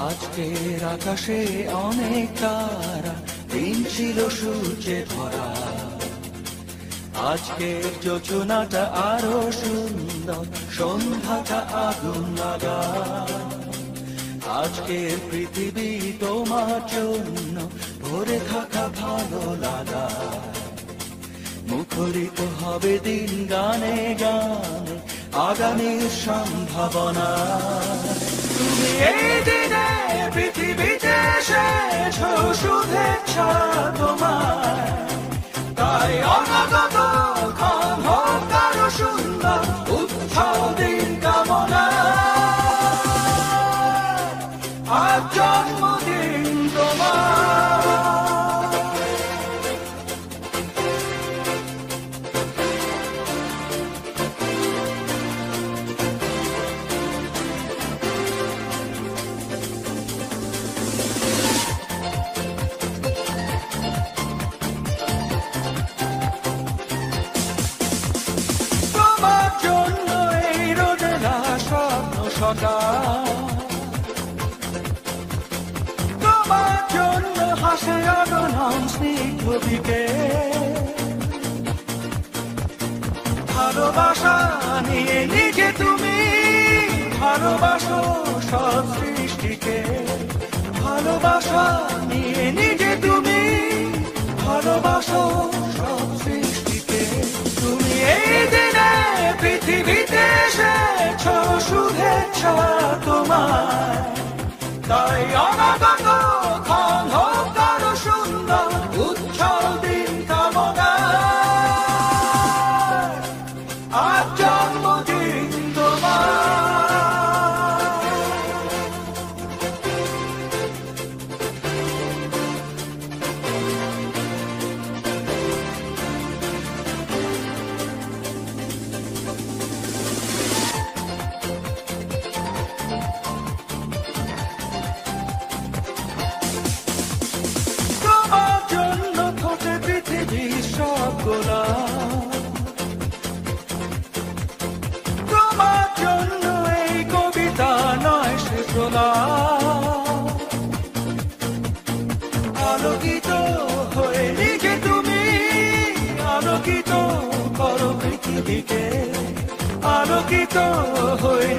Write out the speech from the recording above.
আজকের আকাশে অনেক তারা, দিন ছিল সূর্যে ভরা। আজকের যোজনাটা আরো সুন্দর, সন্ধ্যাটা আগুন লাগা। আজকের পৃথিবী তোমার জন্য ভরে থাকা ভালো লাগা। মুখরিত হবে দিন গানে গানে, আগামীর সম্ভাবনা। তুমি এই দিনে পৃথিবীতে এসেছো, শুভেচ্ছা তোমার। তাই অনাগত ক্ষণ হোক আরো সুন্দর, উৎসব দিন কামনা। আজ জন্মদিন তোমার। তোমার জন্য হাসে অগণন স্নিগ্ধ বিকেল। ভালোবাসা নিয়ে নিজে তুমি ভালোবাসো সব সৃষ্টিকে। ভালোবাসা নিয়ে নিজে তুমি ভালোবাসো সব সৃষ্টিকে। তুমি এই দিনে পৃথিবীতে এসেছো, শুভেচ্ছা তোমার। তাই অনাগত ক্ষণ হোক আরো সুন্দর, উৎসব দিন কামনা। আজ জন্মদিন তোমার। তোমার জন্য এই কবিতা নয় সে আলোকিত হয়ে নিজে তুমি আলোকিত করো পৃথিবীকে। আলোকিত হয়ে